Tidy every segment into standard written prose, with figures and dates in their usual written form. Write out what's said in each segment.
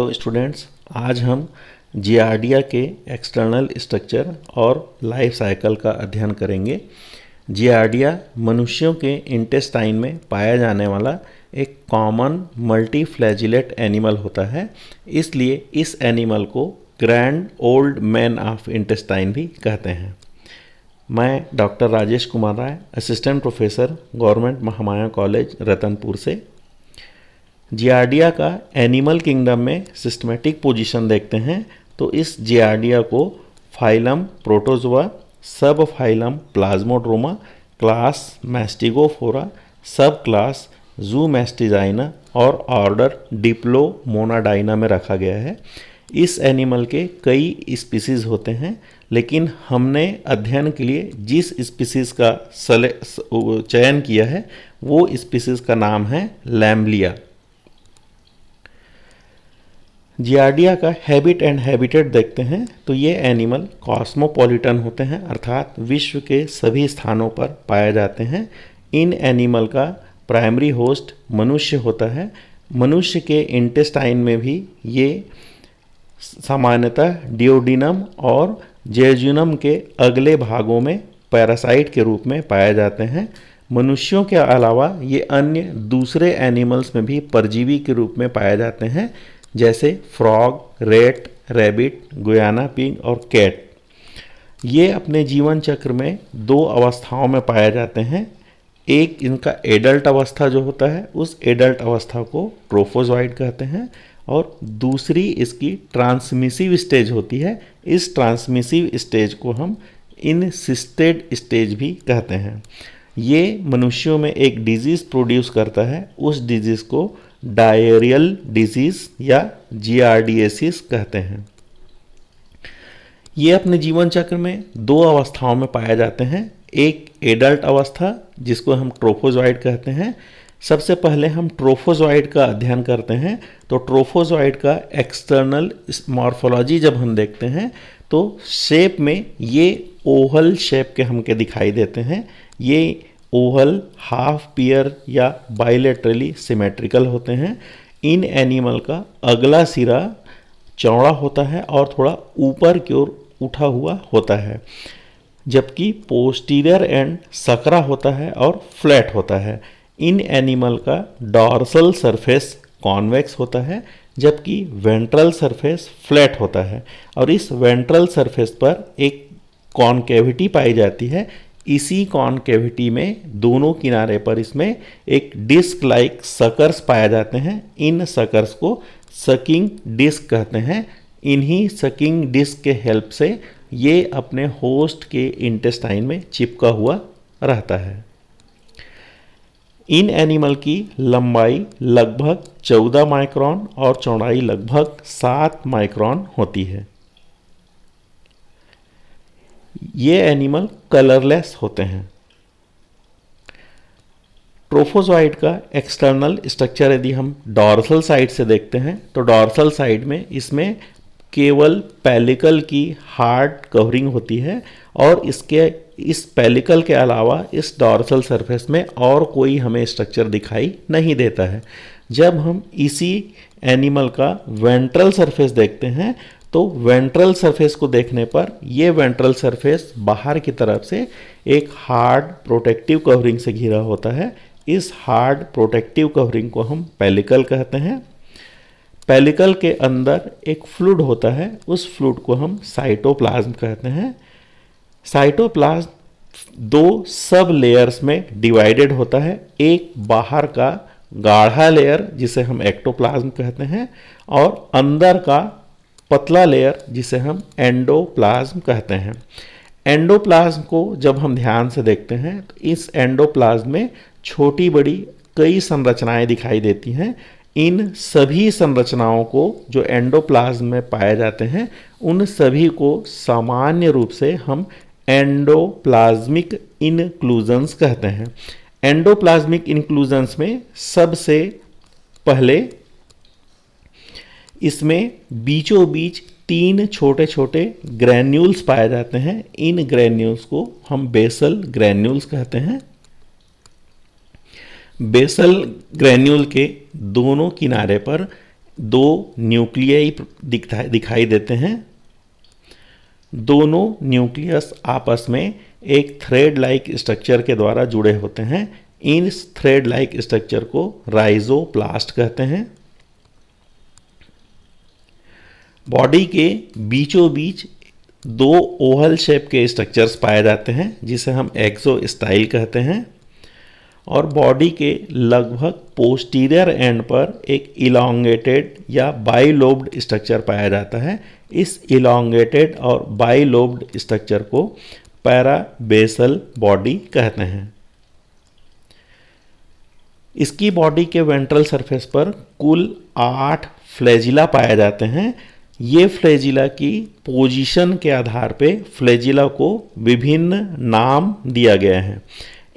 Hello students, आज हम giardia के एक्सटर्नल स्ट्रक्चर और लाइफ साइकिल का अध्ययन करेंगे। जियार्डिया मनुष्यों के इंटेस्टाइन में पाया जाने वाला एक कॉमन मल्टी फ्लैजिलेट एनिमल होता है, इसलिए इस एनिमल को grand old man of intestine भी कहते हैं। मैं doctor Rajesh Kumar Rai, assistant professor, government Mahamaya college Ratanpur से। जियार्डिया का एनिमल किंगडम में सिस्टमेटिक पोजीशन देखते हैं तो इस जियार्डिया को phylum Protozoa, sub phylum Plasmodroma, class Mastigophora, sub class जूमेस्टिजाइना और ऑर्डर डिप्लोमोनाडाइना में रखा गया है। इस एनिमल के कई स्पीसीज होते हैं, लेकिन हमने अध्ययन के लिए जिस स्पीसीज का चयन किया है वो स्पीसीज का नाम है लैम्बलिया। जियार्डिया का हैबिट एंड हैबिटेट देखते हैं तो ये एनिमल कॉस्मोपॉलिटन होते हैं, अर्थात विश्व के सभी स्थानों पर पाए जाते हैं। इन एनिमल का प्राइमरी होस्ट मनुष्य होता है। मनुष्य के इंटेस्टाइन में भी ये सामान्यतः डियोडिनम और जेजुनम के अगले भागों में पैरासाइट के रूप में पाए जाते हैं। मनुष्यों के अलावा ये अन्य दूसरे एनिमल्स में भी परजीवी के रूप में पाए जाते हैं, जैसे frog, rate, rabbit, Guyana pig और कैट। ये अपने जीवन चक्र में दो अवस्थाओं में पाए जाते हैं। एक इनका एडल्ट अवस्था जो होता है, उस एडल्ट अवस्था को ट्रोफोजॉइड कहते हैं, और दूसरी इसकी ट्रांसमिसिव स्टेज होती है। इस ट्रांसमिसिव स्टेज को हम इनसिस्टेड स्टेज भी कहते हैं। ये मनुष्यों में एक डिजीज़ प्रोड्यूस करता है, उस डिजीज़ को डायरियल डिजीज़ या जियार्डिएसिस कहते हैं। ये अपने जीवन चक्र में दो अवस्थाओं में पाए जाते हैं। एक एडल्ट अवस्था जिसको हम ट्रोफोजॉइड कहते हैं। सबसे पहले हम ट्रोफोजॉइड का अध्ययन करते हैं। तो ट्रोफोजॉइड का एक्सटर्नल मॉर्फोलॉजी जब हम देखते हैं तो शेप में ये ओवल शेप के हमके दिखाई देते हैं। ये ओवल, हाफ पियर या बाइलेटरली सिमेट्रिकल होते हैं। इन एनिमल का अगला सिरा चौड़ा होता है और थोड़ा ऊपर की ओर उठा हुआ होता है, जबकि पोस्टीरियर एंड सकरा होता है और फ्लैट होता है। इन एनिमल का डॉर्सल सरफेस कॉन्वेक्स होता है, जबकि वेंट्रल सरफेस फ्लैट होता है, और इस वेंट्रल सरफेस पर एक कॉनकेविटी पाई जाती है। इसी कॉनकेविटी में दोनों किनारे पर इसमें एक डिस्क लाइक सकर्स पाए जाते हैं। इन सकर्स को सकिंग डिस्क कहते हैं। इन्हीं सकिंग डिस्क के हेल्प से ये अपने होस्ट के इंटेस्टाइन में चिपका हुआ रहता है। इन एनिमल की लंबाई लगभग 14 माइक्रोन और चौड़ाई लगभग 7 माइक्रोन होती है। ये एनिमल कलरलेस होते हैं। ट्रोफोजॉइड का एक्सटर्नल स्ट्रक्चर यदि हम डॉर्सल साइड से देखते हैं तो डॉर्सल साइड में इसमें केवल पेलिकल की हार्ड कवरिंग होती है, और इस पेलिकल के अलावा इस डॉर्सल सरफेस में और कोई हमें स्ट्रक्चर दिखाई नहीं देता है। जब हम इसी एनिमल का वेंट्रल सरफेस देखते हैं तो वेंट्रल सरफेस को देखने पर यह वेंट्रल सरफेस बाहर की तरफ से एक हार्ड प्रोटेक्टिव कवरिंग से घिरा होता है। इस हार्ड प्रोटेक्टिव कवरिंग को हम पेलिकल कहते हैं। पेलिकल के अंदर एक फ्लूइड होता है, उस फ्लूइड को हम साइटोप्लाज्म कहते हैं। साइटोप्लाज्म दो सब लेयर्स में डिवाइडेड होता है। एक बाहर का गाढ़ा लेयर जिसे हम एक्टोप्लाज्म कहते हैं, और अंदर का पतला लेयर जिसे हम एंडोप्लाज्म कहते हैं। एंडोप्लाज्म को जब हम ध्यान से देखते हैं तो इस एंडोप्लाज्म में छोटी बड़ी कई संरचनाएं दिखाई देती हैं। इन सभी संरचनाओं को जो एंडोप्लाज्म में पाए जाते हैं, उन सभी को सामान्य रूप से हम एंडोप्लाज्मिक इनक्लूजन्स कहते हैं। एंडोप्लाज्मिक इनक्लूजन्स में सबसे पहले इसमें बीचों बीच 3 छोटे छोटे ग्रैन्यूल्स पाए जाते हैं। इन ग्रैन्यूल्स को हम बेसल ग्रैन्यूल्स कहते हैं। बेसल ग्रैन्यूल के दोनों किनारे पर दो न्यूक्लियाई दिखाई देते हैं। दोनों न्यूक्लियस आपस में एक थ्रेड लाइक स्ट्रक्चर के द्वारा जुड़े होते हैं। इस थ्रेड लाइक स्ट्रक्चर को राइजोप्लास्ट कहते हैं। बॉडी के बीचों बीच दो ओवल शेप के स्ट्रक्चर्स पाए जाते हैं जिसे हम एक्सोस्टाइल कहते हैं। और बॉडी के लगभग पोस्टीरियर एंड पर एक इलॉन्गेटेड या बाइलोब्ड स्ट्रक्चर पाया जाता है। इस इलॉन्गेटेड और बाइलोब्ड स्ट्रक्चर को पैराबेसल बॉडी कहते हैं। इसकी बॉडी के वेंट्रल सरफेस पर कुल 8 फ्लैजिला पाए जाते हैं। ये फ्लैजिला की पोजीशन के आधार पे फ्लैजिला को विभिन्न नाम दिया गया है।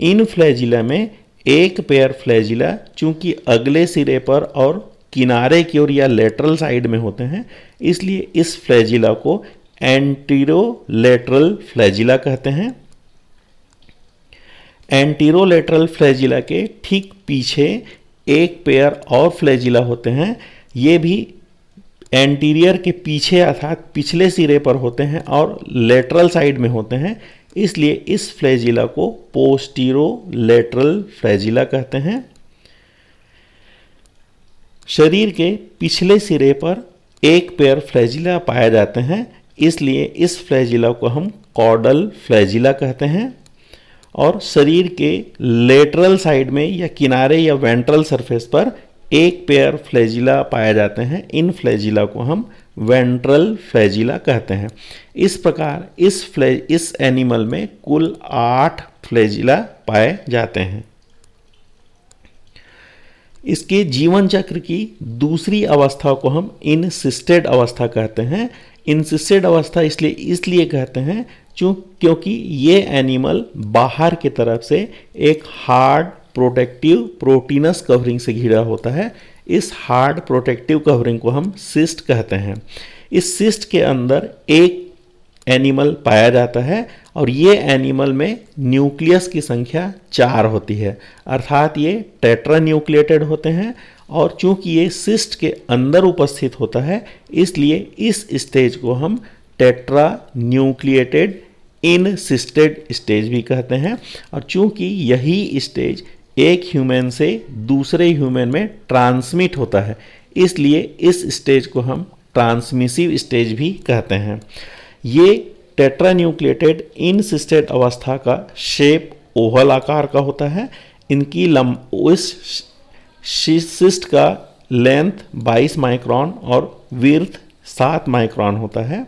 इन फ्लैजिला में एक पेयर फ्लैजिला चूंकि अगले सिरे पर और किनारे की ओर या लेटरल साइड में होते हैं, इसलिए इस फ्लैजिला को एंटीरोलेटरल फ्लैजिला कहते हैं। एंटीरोलेटरल फ्लैजिला के ठीक पीछे एक पेयर और फ्लैजिला होते हैं। ये भी एंटीरियर के पीछे अर्थात पिछले सिरे पर होते हैं और लेटरल साइड में होते हैं, इसलिए इस फ्लैजिला को पोस्टीरोलेटरल फ्लैजिला कहते हैं। शरीर के पिछले सिरे पर एक पेयर फ्लैजिला पाए जाते हैं, इसलिए इस फ्लैजिला को हम कॉर्डल फ्लैजिला कहते हैं। और शरीर के लेटरल साइड में या किनारे या वेंट्रल सरफेस पर एक पेयर फ्लैजिला पाए जाते हैं। इन फ्लैजिला को हम वेंट्रल फ्लैजिला कहते हैं। इस प्रकार इस एनिमल में कुल 8 फ्लैजिला पाए जाते हैं। इसके जीवन चक्र की दूसरी अवस्था को हम इनसिस्टेड अवस्था कहते हैं। इनसिस्टेड अवस्था इसलिए कहते हैं क्योंकि ये एनिमल बाहर की तरफ से एक हार्ड प्रोटेक्टिव प्रोटीनस कवरिंग से घिरा होता है। इस हार्ड प्रोटेक्टिव कवरिंग को हम सिस्ट कहते हैं। इस सिस्ट के अंदर एक एनिमल पाया जाता है और ये एनिमल में न्यूक्लियस की संख्या 4 होती है, अर्थात ये टेट्रा न्यूक्लिएटेड होते हैं। और चूंकि ये सिस्ट के अंदर उपस्थित होता है, इसलिए इस स्टेज को हम टेट्रा न्यूक्लिएटेड इनसिस्टेड स्टेज भी कहते हैं। और चूंकि यही स्टेज एक ह्यूमन से दूसरे ह्यूमन में ट्रांसमिट होता है, इसलिए इस स्टेज को हम ट्रांसमिसिव स्टेज भी कहते हैं। ये टेट्रा न्यूक्लिएटेड इनसिस्टेड अवस्था का शेप ओवल आकार का होता है। इनकी इस सिस्ट का लेंथ 22 माइक्रोन और विड्थ 7 माइक्रोन होता है।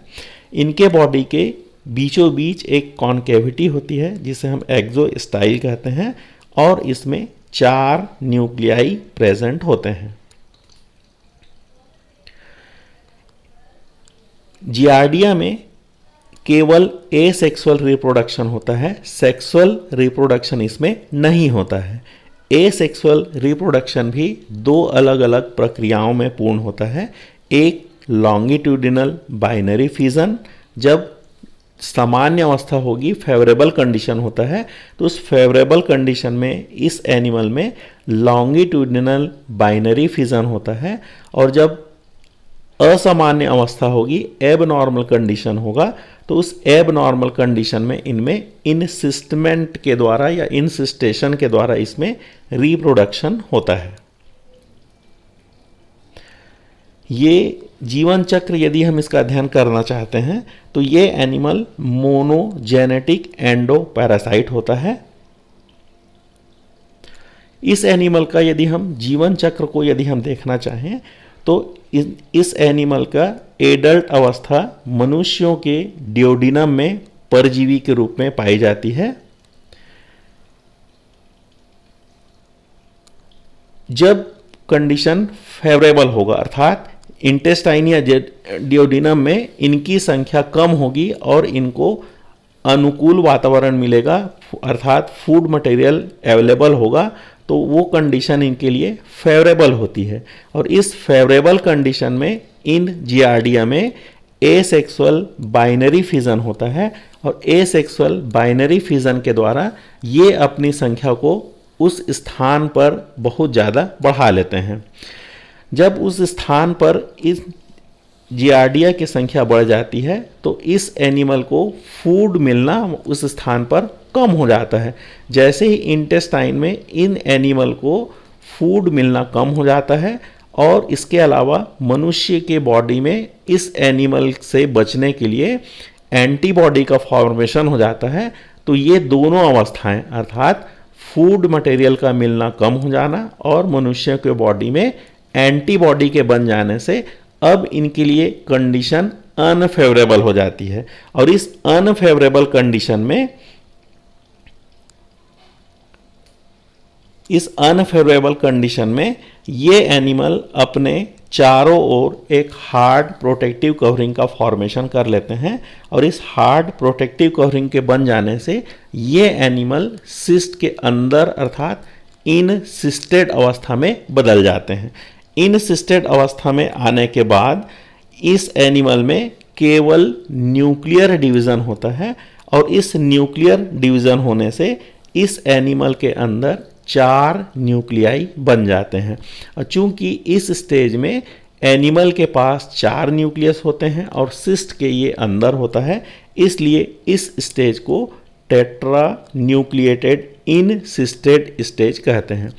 इनके बॉडी के बीचों बीच एक कॉन्केविटी होती है जिसे हम एक्सोस्टाइल कहते हैं और इसमें 4 न्यूक्लियाई प्रेजेंट होते हैं। जियार्डिया में केवल एसेक्सुअल रिप्रोडक्शन होता है, सेक्सुअल रिप्रोडक्शन इसमें नहीं होता है। एसेक्सुअल रिप्रोडक्शन भी 2 अलग अलग प्रक्रियाओं में पूर्ण होता है। एक लॉन्गिट्यूडिनल बाइनरी फिजन, जब सामान्य अवस्था होगी, फेवरेबल कंडीशन होता है, तो उस फेवरेबल कंडीशन में इस एनिमल में लॉन्गिट्यूडिनल बाइनरी फिजन होता है। और जब असामान्य अवस्था होगी, एबनॉर्मल कंडीशन होगा, तो उस एबनॉर्मल कंडीशन में इनमें इंसिस्टमेंट के द्वारा या इंसिस्टेशन के द्वारा इसमें रिप्रोडक्शन होता है। ये जीवन चक्र यदि हम इसका अध्ययन करना चाहते हैं तो ये एनिमल मोनोजेनेटिक एंडो पैरासाइट होता है। इस एनिमल का यदि हम जीवन चक्र को यदि हम देखना चाहें तो इस एनिमल का एडल्ट अवस्था मनुष्यों के डियोडिनम में परजीवी के रूप में पाई जाती है। जब कंडीशन फेवरेबल होगा, अर्थात इंटेस्टाइन या डियोडिनम में इनकी संख्या कम होगी और इनको अनुकूल वातावरण मिलेगा, अर्थात फूड मटेरियल अवेलेबल होगा, तो वो कंडीशन इनके लिए फेवरेबल होती है। और इस फेवरेबल कंडीशन में इन जियार्डिया में एसेक्सुअल बाइनरी फिजन होता है और एसेक्सुअल बाइनरी फिजन के द्वारा ये अपनी संख्या को उस स्थान पर बहुत ज़्यादा बढ़ा लेते हैं। जब उस स्थान पर इस जियार्डिया की संख्या बढ़ जाती है तो इस एनिमल को फूड मिलना उस स्थान पर कम हो जाता है। जैसे ही इंटेस्टाइन में इन एनिमल को फूड मिलना कम हो जाता है और इसके अलावा मनुष्य के बॉडी में इस एनिमल से बचने के लिए एंटीबॉडी का फॉर्मेशन हो जाता है, तो ये दोनों अवस्थाएं अर्थात फूड मटेरियल का मिलना कम हो जाना और मनुष्य के बॉडी में एंटीबॉडी के बन जाने से अब इनके लिए कंडीशन अनफेवरेबल हो जाती है। और इस अनफेवरेबल कंडीशन में ये एनिमल अपने चारों ओर एक हार्ड प्रोटेक्टिव कवरिंग का फॉर्मेशन कर लेते हैं और इस हार्ड प्रोटेक्टिव कवरिंग के बन जाने से ये एनिमल सिस्ट के अंदर अर्थात इनसिस्टेड अवस्था में बदल जाते हैं। इनसिस्टेड अवस्था में आने के बाद इस एनिमल में केवल न्यूक्लियर डिवीजन होता है और इस न्यूक्लियर डिवीजन होने से इस एनिमल के अंदर 4 न्यूक्लियाई बन जाते हैं। और चूंकि इस स्टेज में एनिमल के पास 4 न्यूक्लियस होते हैं और सिस्ट के ये अंदर होता है, इसलिए इस स्टेज को टेट्रा न्यूक्लिएटेड इनसिस्टेड स्टेज कहते हैं।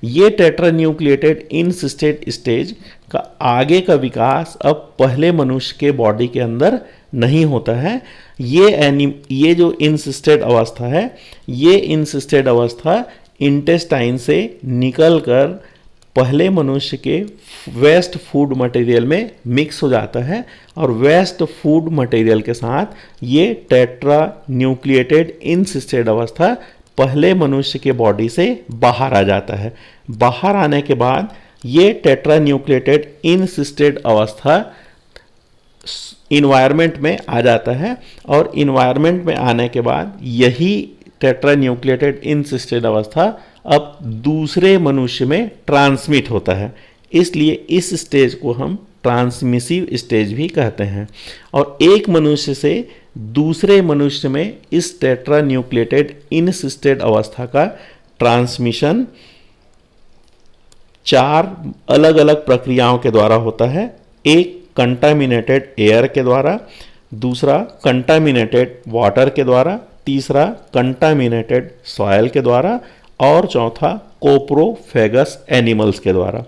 ये टेट्रा न्यूक्लिएटेड इनसिस्टेड स्टेज का आगे का विकास अब पहले मनुष्य के बॉडी के अंदर नहीं होता है। ये जो इनसिस्टेड अवस्था है, ये इनसिस्टेड अवस्था इंटेस्टाइन से निकलकर पहले मनुष्य के वेस्ट फूड मटेरियल में मिक्स हो जाता है और वेस्ट फूड मटेरियल के साथ ये टेट्रा न्यूक्लिएटेड इनसिस्टेड अवस्था पहले मनुष्य के बॉडी से बाहर आ जाता है। बाहर आने के बाद ये टेट्रा न्यूक्लिएटेड इनसिस्टेड अवस्था इन्वायरमेंट में आ जाता है और इन्वायरमेंट में आने के बाद यही टेट्रा न्यूक्लिएटेड इनसिस्टेड अवस्था अब दूसरे मनुष्य में ट्रांसमिट होता है, इसलिए इस स्टेज को हम ट्रांसमिसिव स्टेज भी कहते हैं। और एक मनुष्य से दूसरे मनुष्य में इस टेट्रा न्यूक्लिएटेड इनसिस्टेड अवस्था का ट्रांसमिशन 4 अलग अलग प्रक्रियाओं के द्वारा होता है। एक कंटामिनेटेड एयर के द्वारा, दूसरा कंटामिनेटेड वाटर के द्वारा, तीसरा कंटामिनेटेड सॉयल के द्वारा और चौथा कोप्रोफेगस एनिमल्स के द्वारा।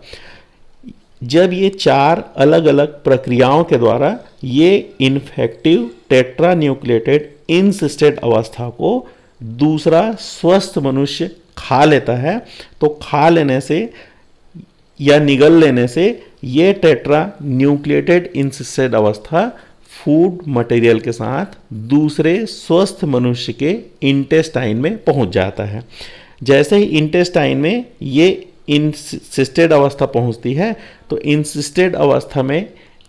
जब ये 4 अलग अलग प्रक्रियाओं के द्वारा ये इन्फेक्टिव टेट्रा न्यूक्लिएटेड इनसिस्टेड अवस्था को दूसरा स्वस्थ मनुष्य खा लेता है, तो खा लेने से या निगल लेने से ये टेट्रा न्यूक्लिएटेड इनसिस्टेड अवस्था फूड मटेरियल के साथ दूसरे स्वस्थ मनुष्य के इंटेस्टाइन में पहुंच जाता है। जैसे ही इंटेस्टाइन में ये इनसिस्टेड अवस्था पहुंचती है तो इनसिस्टेड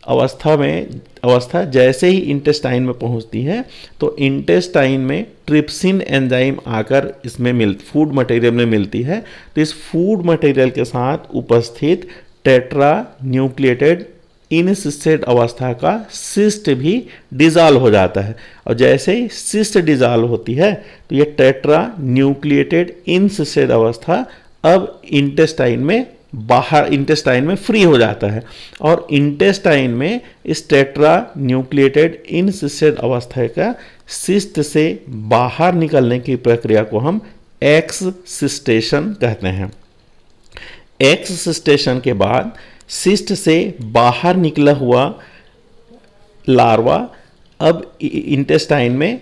अवस्था जैसे ही इंटेस्टाइन में पहुंचती है तो इंटेस्टाइन में ट्रिप्सिन एंजाइम आकर इसमें फूड मटेरियल में मिलती है। तो इस फूड मटेरियल के साथ उपस्थित टेट्रा न्यूक्लिएटेड इनसिस्टेड अवस्था का सिस्ट भी डिजॉल्व हो जाता है और जैसे ही सिस्ट डिजॉल्व होती है तो ये टेट्रा न्यूक्लिएटेड इनसिस्टेड अवस्था अब इंटेस्टाइन में फ्री हो जाता है और इंटेस्टाइन में इस टेट्रा न्यूक्लिएटेड इनसिस्टेड अवस्था का सिस्ट से बाहर निकलने की प्रक्रिया को हम एक्ससिस्टेशन कहते हैं। एक्ससिस्टेशन के बाद सिस्ट से बाहर निकला हुआ लार्वा अब इंटेस्टाइन में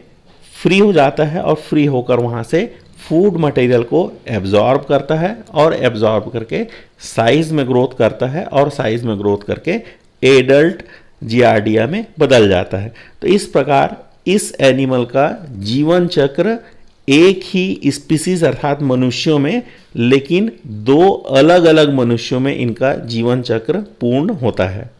फ्री हो जाता है और फ्री होकर वहाँ से फूड मटेरियल को एब्जॉर्ब करता है और एब्जॉर्ब करके साइज में ग्रोथ करता है और साइज में ग्रोथ करके एडल्ट जियार्डिया में बदल जाता है। तो इस प्रकार इस एनिमल का जीवन चक्र एक ही स्पीसीज अर्थात मनुष्यों में, लेकिन 2 अलग अलग मनुष्यों में इनका जीवन चक्र पूर्ण होता है।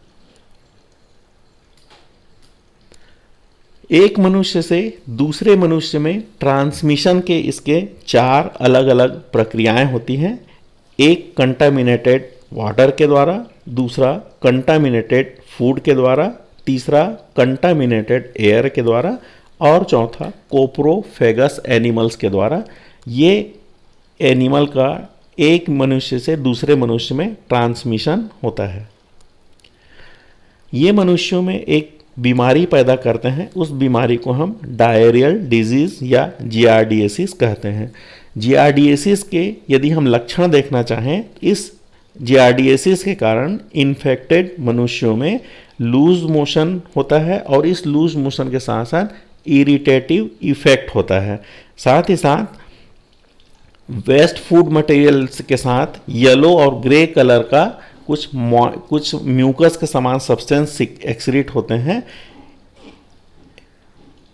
एक मनुष्य से दूसरे मनुष्य में ट्रांसमिशन के इसके 4 अलग अलग प्रक्रियाएं होती हैं। एक कंटामिनेटेड वाटर के द्वारा, दूसरा कंटामिनेटेड फूड के द्वारा, तीसरा कंटामिनेटेड एयर के द्वारा और चौथा कोप्रोफेगस एनिमल्स के द्वारा। ये एनिमल का एक मनुष्य से दूसरे मनुष्य में ट्रांसमिशन होता है। ये मनुष्यों में एक बीमारी पैदा करते हैं, उस बीमारी को हम डायरियल डिजीज या जियार्डिएसिस कहते हैं। जियार्डिएसिस के यदि हम लक्षण देखना चाहें, इस जियार्डिएसिस के कारण इन्फेक्टेड मनुष्यों में लूज मोशन होता है और इस लूज मोशन के साथ साथ इरिटेटिव इफेक्ट होता है। साथ ही साथ वेस्ट फूड मटेरियल्स के साथ येलो और ग्रे कलर का कुछ म्यूकस के समान सब्सटेंस एक्सक्रीट होते हैं।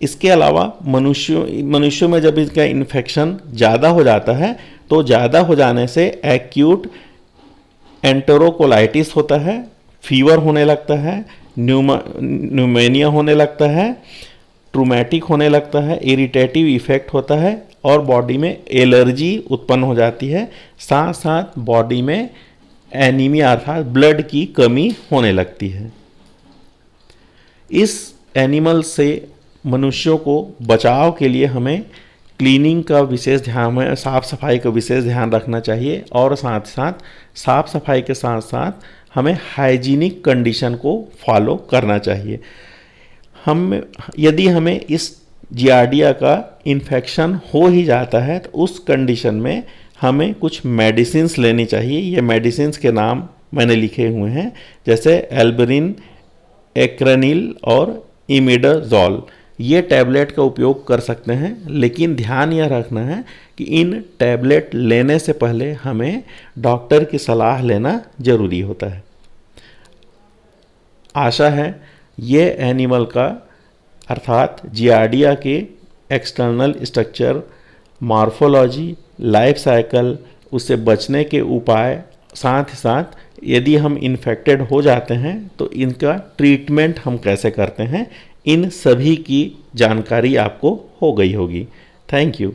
इसके अलावा मनुष्यों में जब इसका इन्फेक्शन ज़्यादा हो जाता है तो ज़्यादा हो जाने से एक्यूट एंटेरोकोलाइटिस होता है, फीवर होने लगता है, न्यूमोनिया होने लगता है, ट्रूमेटिक होने लगता है, इरिटेटिव इफेक्ट होता है और बॉडी में एलर्जी उत्पन्न हो जाती है। साथ साथ बॉडी में एनीमिया अर्थात ब्लड की कमी होने लगती है। इस एनिमल से मनुष्यों को बचाव के लिए हमें क्लीनिंग का विशेष ध्यान, में साफ़ सफाई का विशेष ध्यान रखना चाहिए और साथ साथ साफ़ सफाई के साथ साथ हमें हाइजीनिक कंडीशन को फॉलो करना चाहिए। यदि हमें इस जियार्डिया का इन्फेक्शन हो ही जाता है तो उस कंडीशन में हमें कुछ मेडिसिन्स लेनी चाहिए। ये मेडिसिन्स के नाम मैंने लिखे हुए हैं, जैसे एल्बरिन, एक्रेनिल और इमिडाजोल। ये टैबलेट का उपयोग कर सकते हैं, लेकिन ध्यान यह रखना है कि इन टैबलेट लेने से पहले हमें डॉक्टर की सलाह लेना जरूरी होता है। आशा है ये एनिमल का अर्थात जियार्डिया के external structure, morphology, life cycle, उससे बचने के उपाय, साथ ही साथ यदि हम इन्फेक्टेड हो जाते हैं तो इनका ट्रीटमेंट हम कैसे करते हैं, इन सभी की जानकारी आपको हो गई होगी। Thank you.